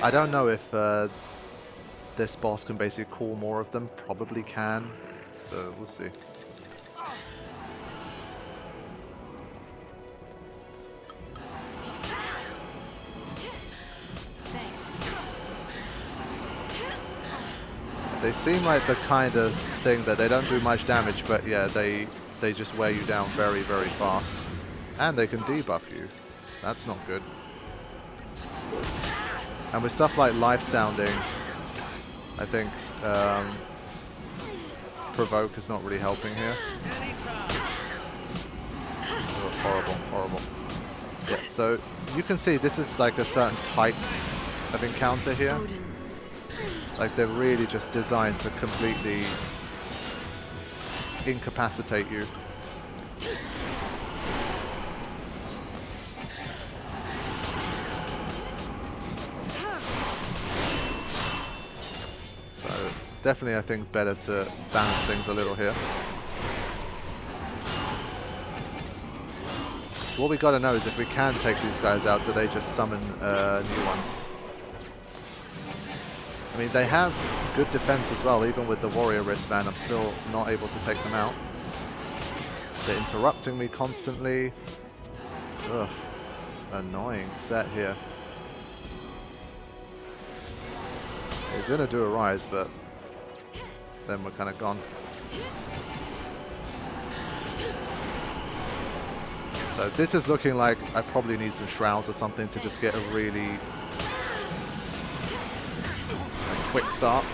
I don't know if this boss can basically call more of them. Probably can. So we'll see. They seem like the kind of thing that they don't do much damage, but yeah, they just wear you down very, very fast. And they can debuff you. That's not good. And with stuff like life sounding, I think provoke is not really helping here. Oh, horrible, horrible. Yeah, so you can see this is like a certain type of encounter here. Like they're really just designed to completely incapacitate you. So definitely I think better to balance things a little here. What we gotta know is if we can take these guys out, do they just summon new ones? I mean, they have good defense as well, even with the warrior wristband. I'm still not able to take them out. They're interrupting me constantly. Ugh, annoying set here. He's gonna do a rise, but then we're kind of gone. So this is looking like I probably need some shrouds or something to just get a really quick start.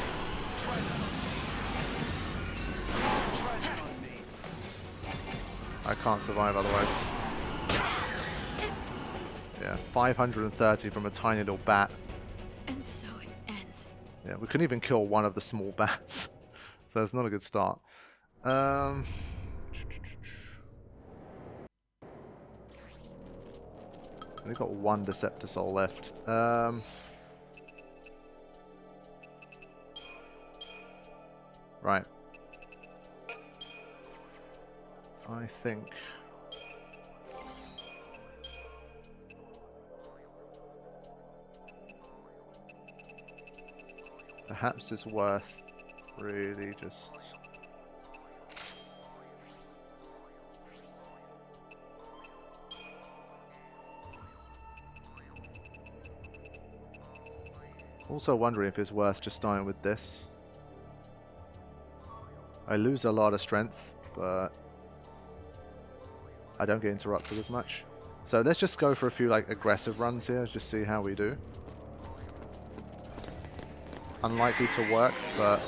I can't survive otherwise. Yeah, 530 from a tiny little bat. And so it ends. Yeah, we couldn't even kill one of the small bats. So it's not a good start. Only got one Deceptor Soul left. Right. I think perhaps it's worth really just also wondering if it's worth just starting with this. I lose a lot of strength, but I don't get interrupted as much. So let's just go for a few like aggressive runs here, just see how we do. Unlikely to work, but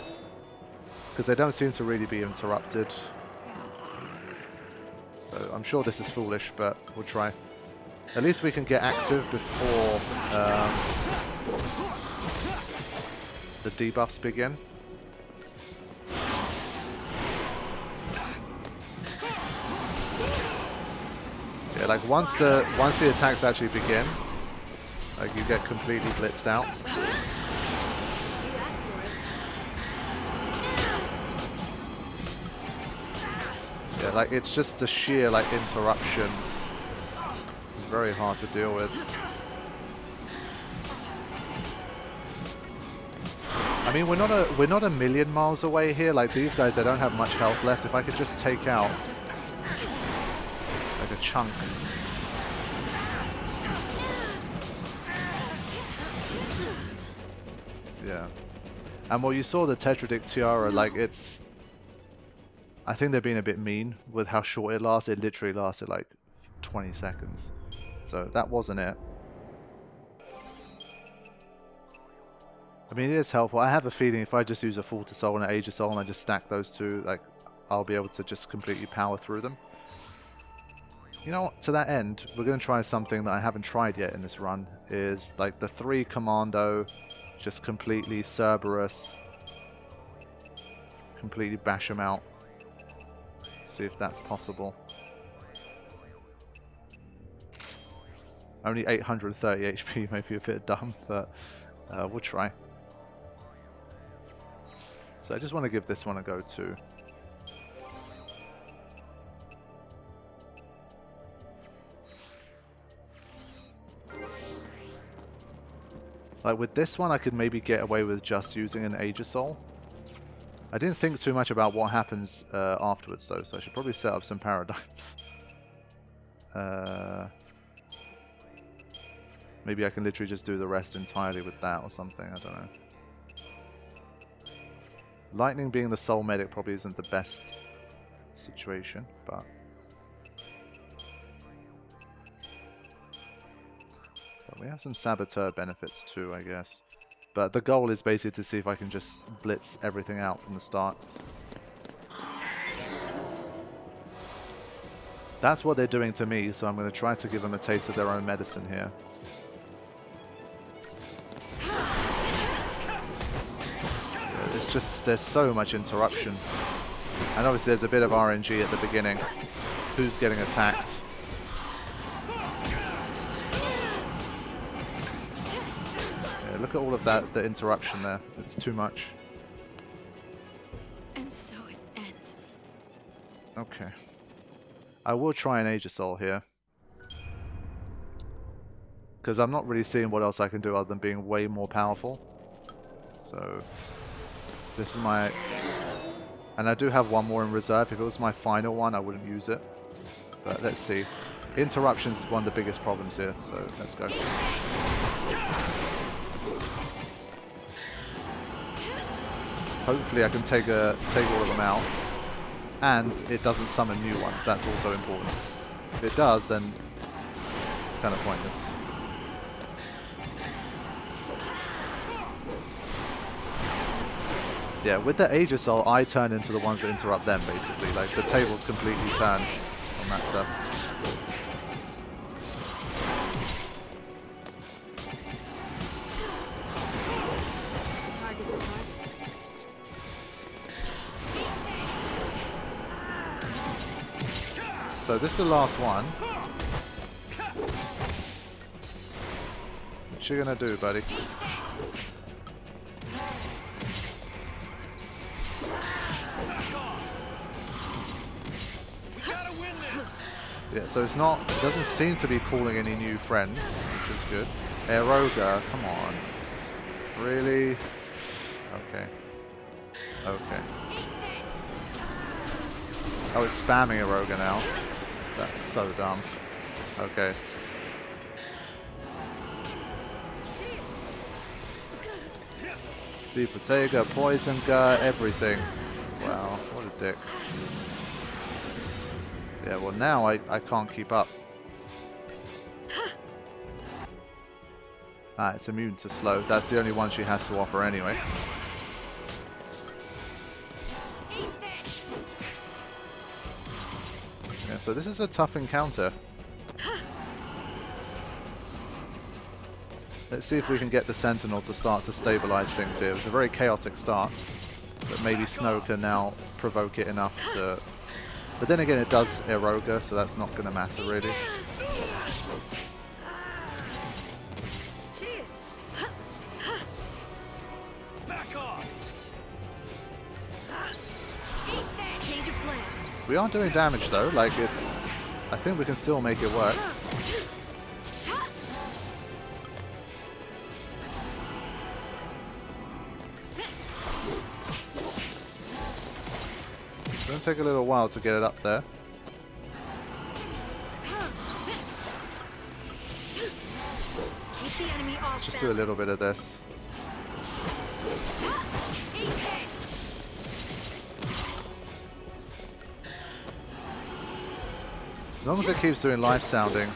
because they don't seem to really be interrupted. So I'm sure this is foolish, but we'll try. At least we can get active before the debuffs begin. Yeah, like once the attacks actually begin, like you get completely blitzed out. Yeah, like it's just the sheer like interruptions. It's very hard to deal with. I mean, we're not a million miles away here. Like these guys, they don't have much health left. If I could just take out like a chunk. Yeah. And well, you saw the Tetradic Tiara, like it's... I think they're being a bit mean with how short it lasted. It literally lasted like 20 seconds. So that wasn't it. I mean, it is helpful. I have a feeling if I just use a Full to Soul and an Age of Soul and I just stack those two, like, I'll be able to just completely power through them. You know what? To that end, we're going to try something that I haven't tried yet in this run. Is like the 3 Commando, just completely Cerberus, completely bash them out. See if that's possible. Only 830 HP may be a bit dumb, but we'll try. So I just want to give this one a go too. Like with this one, I could maybe get away with just using an Aegisol. I didn't think too much about what happens afterwards though, so I should probably set up some paradigms. Maybe I can literally just do the rest entirely with that or something, I don't know. Lightning being the sole medic probably isn't the best situation, but... we have some saboteur benefits too, I guess. But the goal is basically to see if I can just blitz everything out from the start. That's what they're doing to me, so I'm going to try to give them a taste of their own medicine here. Yeah, it's just, there's so much interruption. And obviously there's a bit of RNG at the beginning. Who's getting attacked? Look at all of that, the interruption there. It's too much. And so it ends. Okay. I will try an Aegisol here. Because I'm not really seeing what else I can do other than being way more powerful. So, this is my... And I do have one more in reserve. If it was my final one, I wouldn't use it. But let's see. Interruptions is one of the biggest problems here, so let's go. Hopefully I can take all of them out, and it doesn't summon new ones. That's also important. If it does, then it's kind of pointless. Yeah, with the Aegisol, I turn into the ones that interrupt them, basically. Like, the tables completely turn on that stuff. So this is the last one. What you gonna do, buddy? Yeah, so it's not, it doesn't seem to be calling any new friends, which is good. Eroga, come on. Really? Okay. Okay. Oh, it's spamming Eroga now. That's so dumb. Okay. Deep Protega, Poison Gur, everything. Wow, what a dick. Yeah, well now I can't keep up. Ah, it's immune to slow. That's the only one she has to offer anyway. Yeah, so this is a tough encounter. Let's see if we can get the Sentinel to start to stabilize things here. It's a very chaotic start, but maybe Snow can now provoke it enough to... But then again, it does Eroga, so that's not going to matter really. We are doing damage though, like it's... I think we can still make it work. It's going to take a little while to get it up there. Let's just do a little bit of this. As long as it keeps doing life sounding,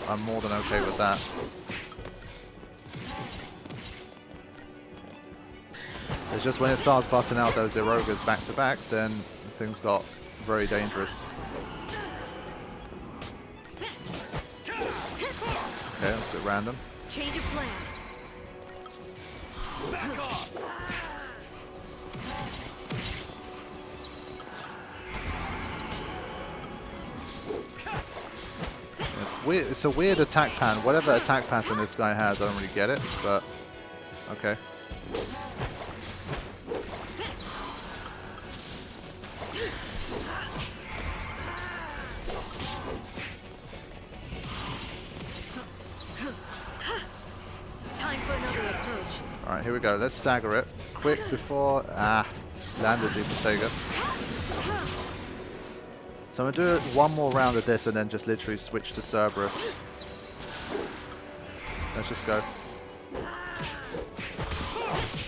I'm more than okay with that. It's just when it starts busting out those Erogas back to back, then things got very dangerous. Okay, that's a bit random. Change of plan. Back off. It's a weird attack pattern. Whatever attack pattern this guy has, I don't really get it, but okay. Time for another approach. Alright, here we go. Let's stagger it. Quick before... landed the Protega. So I'm going to do one more round of this and then just literally switch to Cerberus. Let's just go.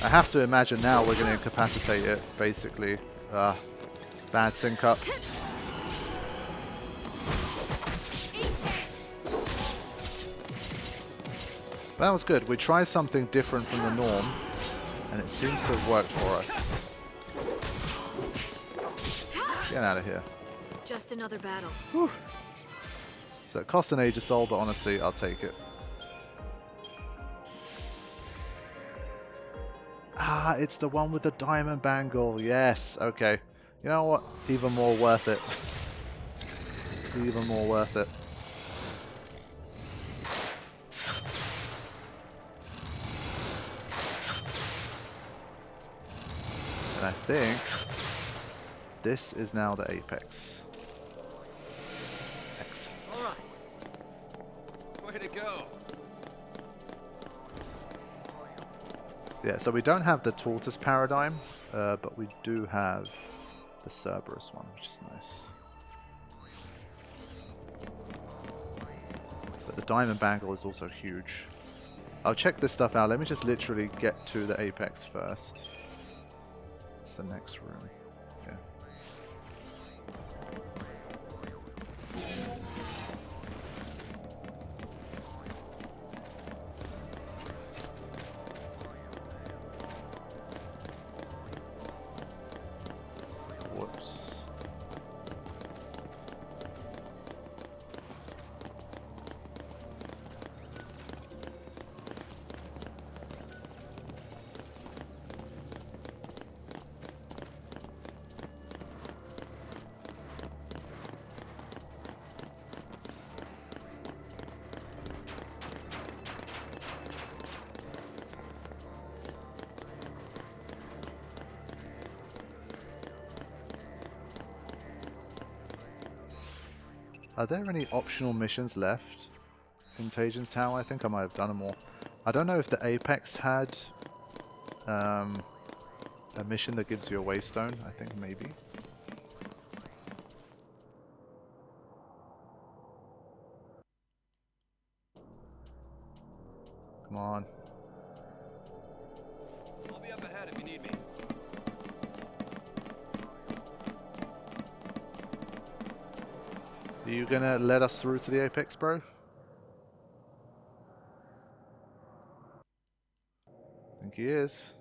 I have to imagine now we're going to incapacitate it, basically. Bad sync up. That was good. We tried something different from the norm, and it seems to have worked for us. Get out of here. Just another battle. Whew. So it costs an Age of Soul, but honestly, I'll take it. It's the one with the diamond bangle. Yes, okay. You know what? Even more worth it. Even more worth it. And I think this is now the apex. Excellent. All right. Way to go. Yeah, so we don't have the tortoise paradigm, but we do have the Cerberus one, which is nice. But the diamond bangle is also huge. I'll check this stuff out. Let me just literally get to the apex first. It's the next room. Yeah. Whoops. Are there any optional missions left in Tajin's Tower? I think I might have done them all. I don't know if the Apex had a mission that gives you a Waystone. I think maybe. Come on. I'll be up ahead if you need me. Are you gonna let us through to the Apex, bro? I think he is.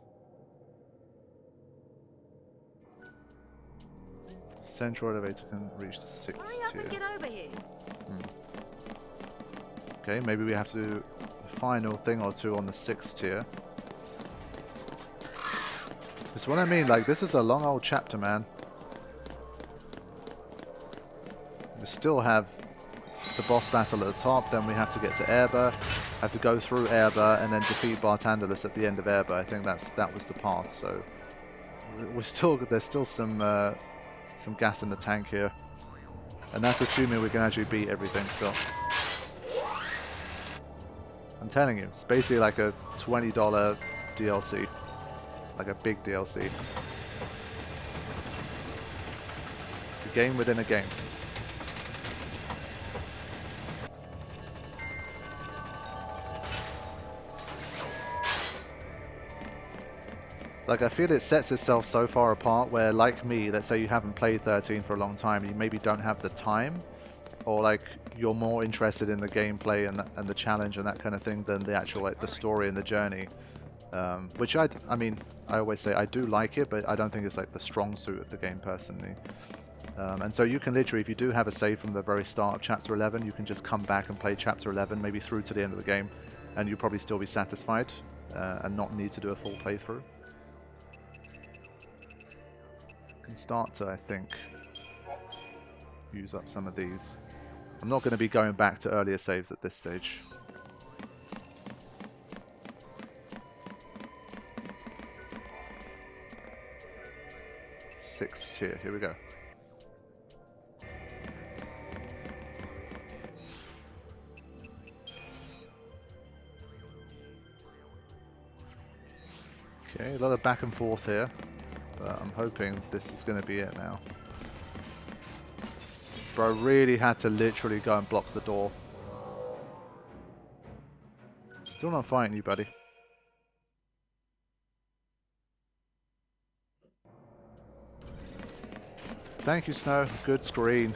Central elevator can reach the 6th Hurry up tier. and get over here. Okay, maybe we have to do a final thing or two on the 6th tier. That's what I mean, like, this is a long old chapter, man. We still have the boss battle at the top, then we have to get to Airba, have to go through Airba, and then defeat Bartandalus at the end of Airba. I think that was the path, so there's still some gas in the tank here. And that's assuming we can actually beat everything still. I'm telling you, it's basically like a $20 DLC. Like a big DLC. It's a game within a game. Like, I feel it sets itself so far apart where, like me, let's say you haven't played 13 for a long time, you maybe don't have the time, or like you're more interested in the gameplay and the challenge and that kind of thing than the actual, like, the story and the journey. Which I mean, I always say I do like it, but I don't think it's like the strong suit of the game personally. And so you can literally, if you do have a save from the very start of Chapter 11, you can just come back and play Chapter 11, maybe through to the end of the game, and you'll probably still be satisfied and not need to do a full playthrough. Can start to, I think, use up some of these. I'm not going to be going back to earlier saves at this stage. Sixth tier, here we go. Okay, a lot of back and forth here, but I'm hoping this is going to be it now. Bro really had to literally go and block the door. Still not fighting you, buddy. Thank you, Snow. Good screen.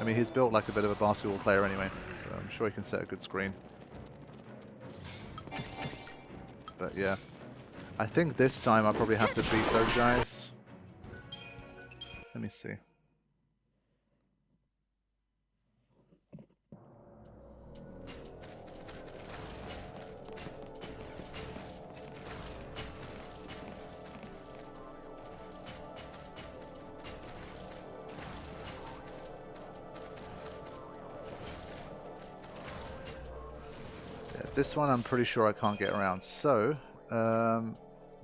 I mean, he's built like a bit of a basketball player anyway, so I'm sure he can set a good screen. But yeah, I think this time I'll probably have to beat those guys. Let me see. This one I'm pretty sure I can't get around, so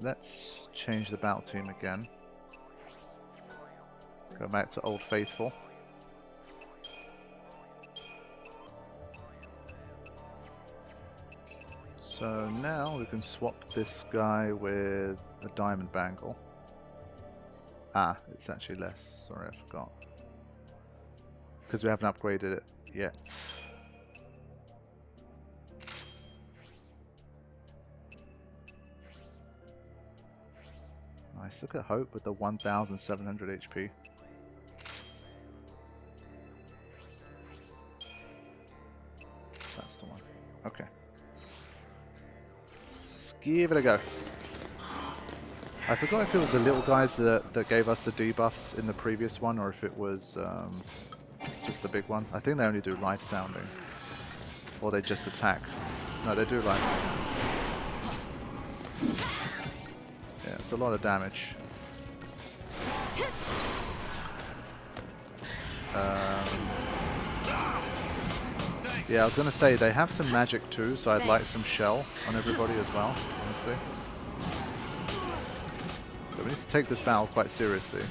let's change the battle team again. Go back to Old Faithful. So now we can swap this guy with a diamond bangle. Ah, it's actually less. Sorry, I forgot. Because we haven't upgraded it yet. Nice. Look at Hope with the 1,700 HP. That's the one. Okay. Let's give it a go. I forgot if it was the little guys that gave us the debuffs in the previous one, or if it was just the big one. I think they only do life sounding. Or they just attack. No, they do life sounding. Yeah, it's a lot of damage. Yeah, I was going to say, they have some magic too, so I'd like some shell on everybody as well, honestly. So we need to take this battle quite seriously.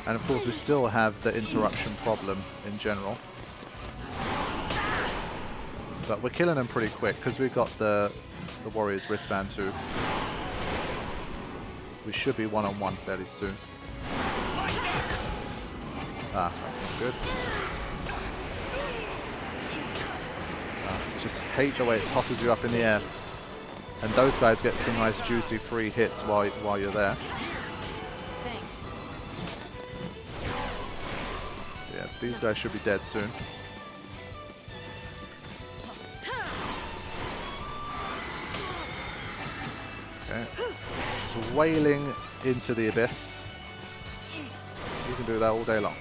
And of course we still have the interruption problem in general. But we're killing them pretty quick because we've got the Warrior's wristband too. We should be one-on-one fairly soon. Ah, that's not good. Just hate the way it tosses you up in the air. And those guys get some nice juicy free hits while you're there. Thanks. Yeah, these guys should be dead soon. Okay. Just wailing into the abyss. You can do that all day long.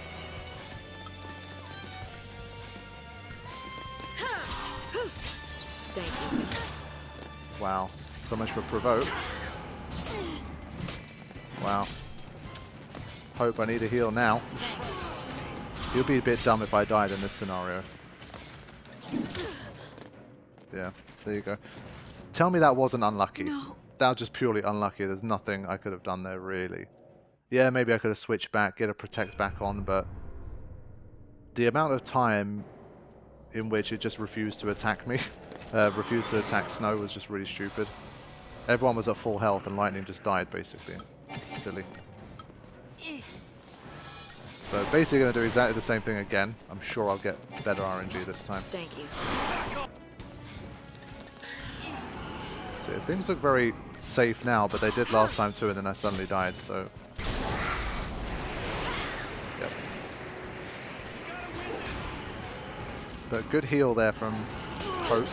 Thanks. Wow, so much for provoke. Wow. Hope I need a heal now. You'll be a bit dumb if I died in this scenario. Yeah, there you go. Tell me that wasn't unlucky. No. That was just purely unlucky. There's nothing I could have done there, really. Yeah, maybe I could have switched back, get a protect back on, but the amount of time in which it just refused to attack me, refused to attack Snow, was just really stupid. Everyone was at full health and Lightning just died, basically. Silly. So basically going to do exactly the same thing again. I'm sure I'll get better RNG this time. Thank you. So yeah, things look very safe now, but they did last time too, and then I suddenly died, so... Yep. But good heal there from Hope.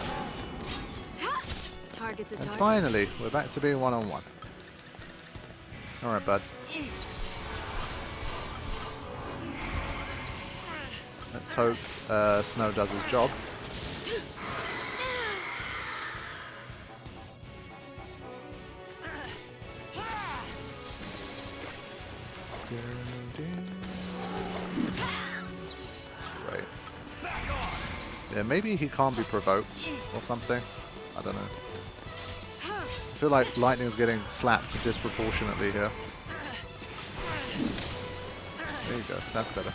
Target's a And target. finally, we're back to being one-on-one. Alright, bud. Let's hope Snow does his job. Right. Yeah, maybe he can't be provoked or something. I don't know. I feel like Lightning's getting slapped disproportionately here. There you go. That's better.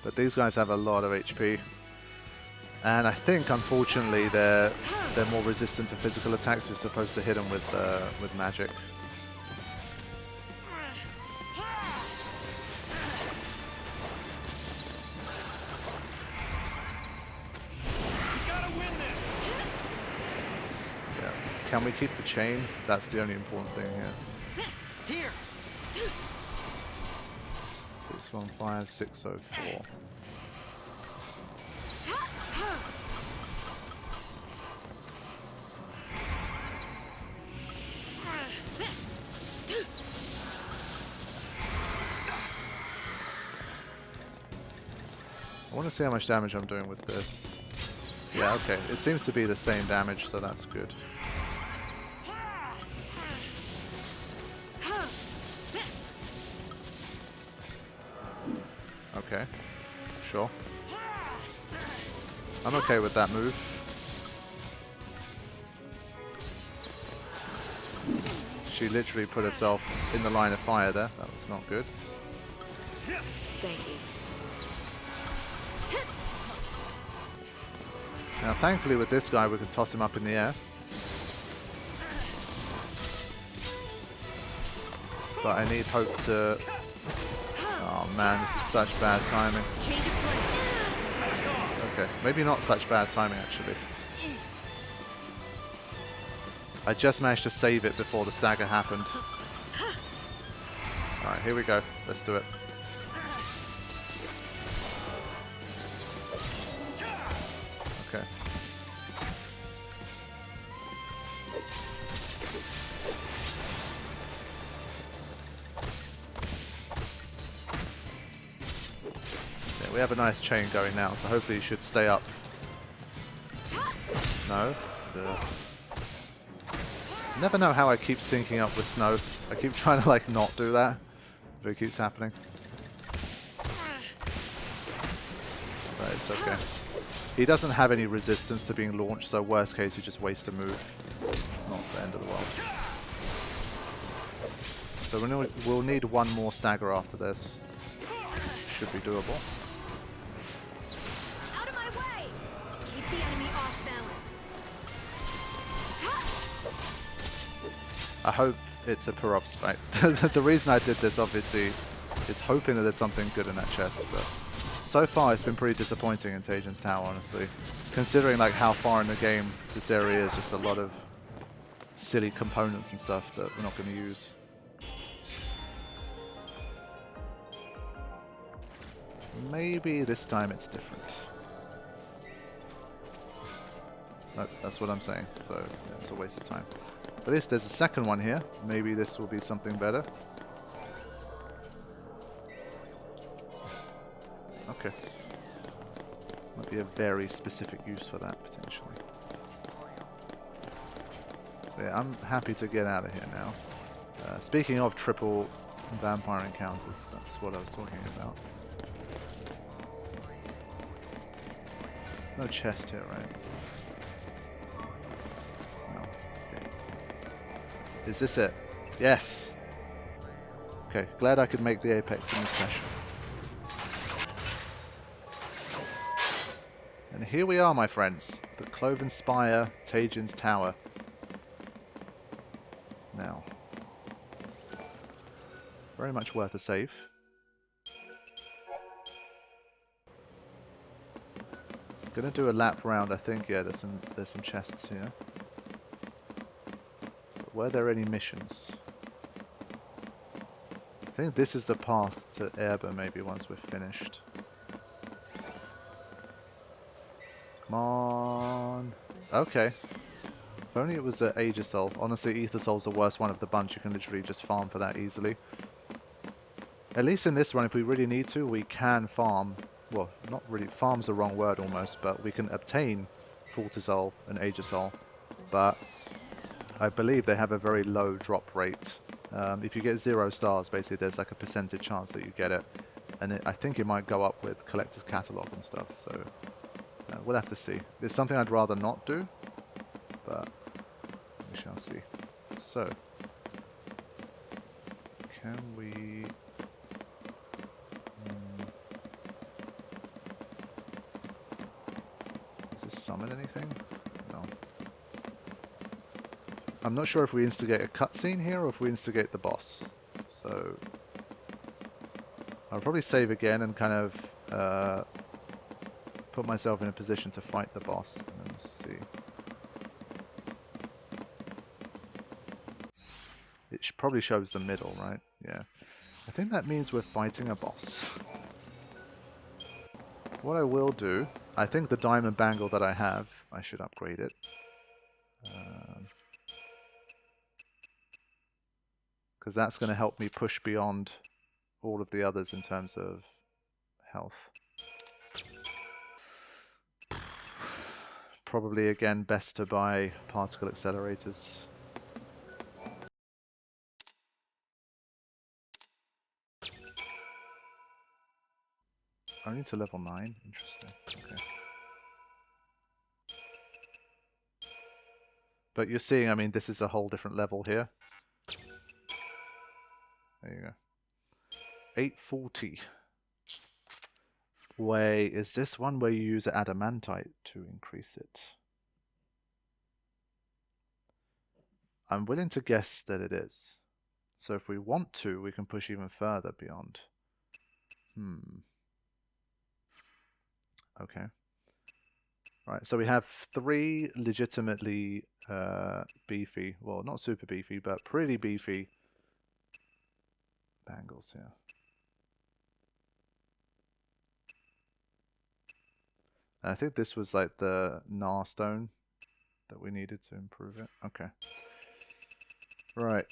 But these guys have a lot of HP. And I think, unfortunately, they're more resistant to physical attacks. We're supposed to hit them with magic. Yeah. Can we keep the chain? That's the only important thing here. Here. 615, 604. I want to see how much damage I'm doing with this. Yeah, okay. It seems to be the same damage, so that's good. Okay. Sure. I'm okay with that move. She literally put herself in the line of fire there. That was not good. Thank you. Now, thankfully with this guy, we can toss him up in the air. But I need Hope to... Oh man, this is such bad timing. Okay, maybe not such bad timing actually. I just managed to save it before the stagger happened. Alright, here we go. Let's do it. Okay. Yeah, we have a nice chain going now, so hopefully it should stay up. No. Never know how I keep syncing up with snow. I keep trying to like not do that, but it keeps happening. But it's okay. He doesn't have any resistance to being launched, so worst case you just waste a move. It's not the end of the world. So we'll need one more stagger after this. Should be doable. Out of my way! Keep the enemy off balance. I hope it's a Perops fight. The reason I did this, obviously, is hoping that there's something good in that chest, but so far it's been pretty disappointing in Tajin's Tower, honestly. Considering like how far in the game this area is, just a lot of silly components and stuff that we're not going to use. Maybe this time it's different. No, that's what I'm saying, so yeah, it's a waste of time. But at least there's a second one here. Maybe this will be something better. Okay. Might be a very specific use for that, potentially. So yeah, I'm happy to get out of here now. Speaking of triple vampire encounters, that's what I was talking about. There's no chest here, right? No. Okay. Is this it? Yes! Okay, glad I could make the apex in this session. And here we are, my friends. The Cloven Spire, Tajin's Tower. Now. Very much worth a save. Gonna do a lap round, I think. Yeah, there's some chests here. But were there any missions? I think this is the path to Erba, maybe once we're finished. Come on. Okay. If only it was Aegis Soul. Honestly, Ether Soul's the worst one of the bunch. You can literally just farm for that easily. At least in this run, if we really need to, we can farm. Well, not really. Farm's the wrong word almost, but we can obtain Fortisol and Aegisol. But I believe they have a very low drop rate. If you get 0 stars, basically, there's like a percentage chance that you get it. And I think it might go up with Collector's Catalog and stuff, so we'll have to see. It's something I'd rather not do, but we shall see. So, can we... summon anything? No. I'm not sure if we instigate a cutscene here or if we instigate the boss. So I'll probably save again and kind of put myself in a position to fight the boss. And then we'll see. It probably shows the middle, right? Yeah. I think that means we're fighting a boss. What I will do, I think the diamond bangle that I have, I should upgrade it. Because that's going to help me push beyond all of the others in terms of health. Probably again best to buy particle accelerators. Only to level 9? Interesting. Okay. But you're seeing, I mean, this is a whole different level here. There you go. 840. Wait, is this one where you use adamantite to increase it? I'm willing to guess that it is. So if we want to, we can push even further beyond. Okay. Right, so we have 3 legitimately beefy, well, not super beefy, but pretty beefy bangles here. And I think this was like the Gnar stone that we needed to improve it. Okay. Right.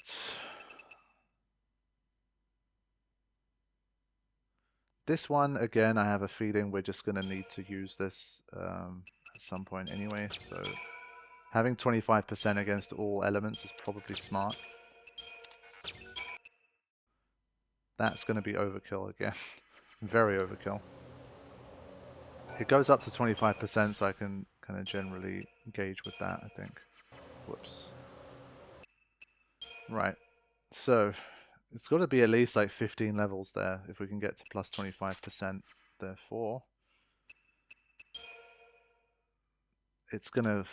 This one, again, I have a feeling we're just going to need to use this at some point anyway, so having 25% against all elements is probably smart. That's going to be overkill again. Very overkill. It goes up to 25%, so I can kind of generally gauge with that, I think. Whoops. Right. So, it's got to be at least like 15 levels there if we can get to plus 25%. Therefore, it's going to...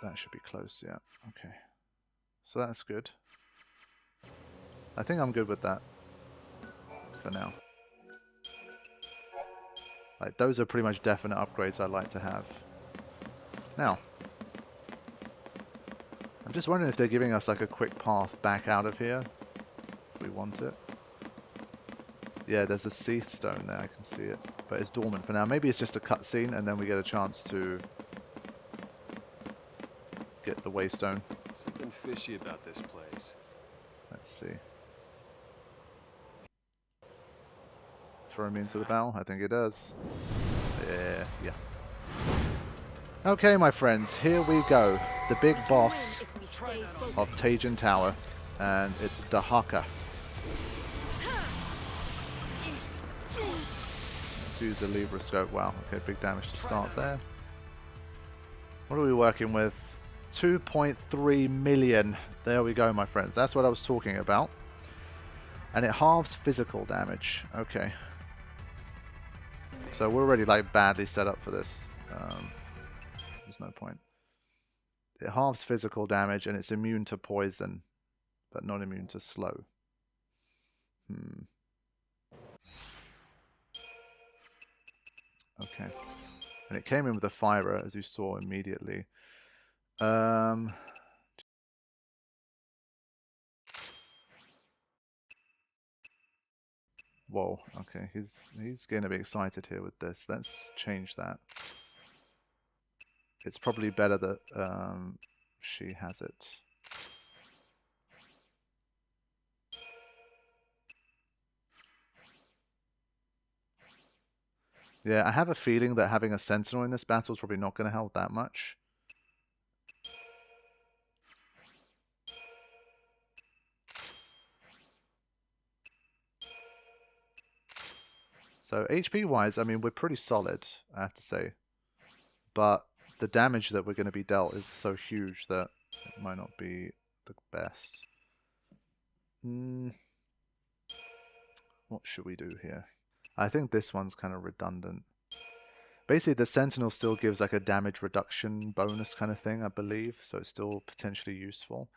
That should be close, yeah. Okay. So that's good. I think I'm good with that for now. Like, those are pretty much definite upgrades I'd like to have. Now, I'm just wondering if they're giving us like a quick path back out of here. If we want it. Yeah, there's a sea stone there, I can see it. But it's dormant for now. Maybe it's just a cutscene and then we get a chance to get the waystone. Something fishy about this place. Let's see. Throw me into the barrel? I think it does. Yeah. Okay, my friends, here we go. The big boss of Tajan Tower, and it's Dahaka. Let's use the Libra scope. Wow, okay, big damage to start there. What are we working with? 2.3 million. There we go, my friends. That's what I was talking about. And it halves physical damage. Okay. So we're already like badly set up for this. There's no point. It halves physical damage and it's immune to poison, but not immune to slow. Okay. And it came in with a fire, as you saw immediately. Whoa, okay, he's getting a bit excited here with this. Let's change that. It's probably better that she has it. Yeah, I have a feeling that having a sentinel in this battle is probably not going to help that much. So HP wise, I mean, we're pretty solid, I have to say. But the damage that we're going to be dealt is so huge that it might not be the best. What should we do here? I think this one's kind of redundant. Basically, the Sentinel still gives like a damage reduction bonus kind of thing, I believe, so it's still potentially useful.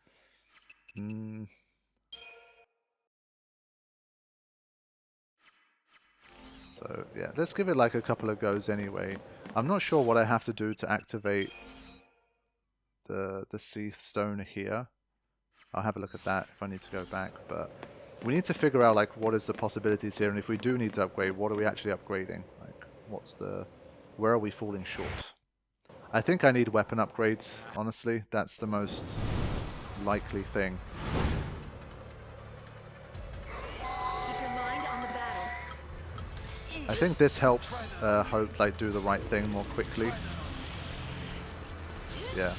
So yeah, let's give it like a couple of goes anyway. I'm not sure what I have to do to activate the Sea Stone here. I'll have a look at that if I need to go back, but we need to figure out like what is the possibilities here, and if we do need to upgrade, what are we actually upgrading? Like, where are we falling short? I think I need weapon upgrades, honestly. That's the most likely thing. Keep your mind on the battle. I think this helps Hope like do the right thing more quickly. Yeah.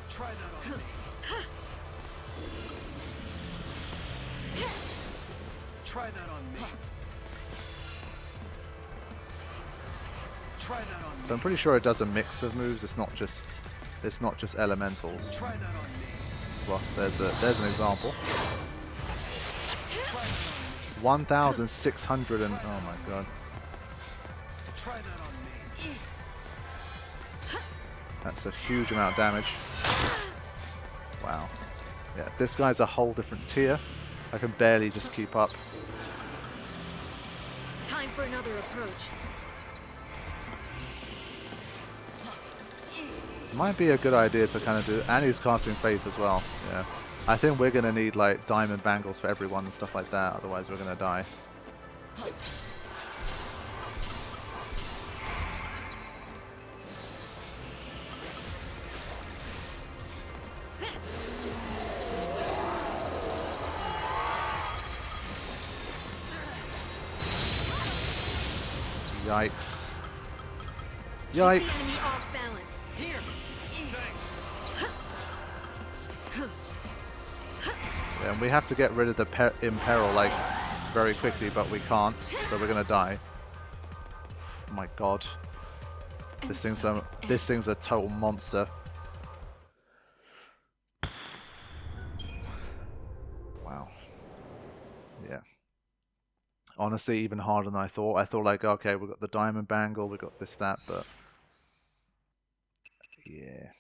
Try that on me. Try that on me. Try that on me. So I'm pretty sure it does a mix of moves. It's not just elementals. Try that on me. Well, there's an example. 1,600 and oh my god. Try that on me. That's a huge amount of damage. Wow. Yeah, this guy's a whole different tier. I can barely just keep up. Time for another approach. Might be a good idea to kind of do, and he's casting Faith as well. Yeah, I think we're gonna need like diamond bangles for everyone and stuff like that. Otherwise, we're gonna die. Yikes! Keep the Yikes! enemy off balance. Here. Thanks. Yeah, and we have to get rid of the Imperil like very quickly, but we can't, so we're gonna die. Oh my god, this thing's a total monster. Wow. Yeah. Honestly, even harder than I thought. I thought like, okay, we've got the diamond bangle, we've got this, that, but yeah.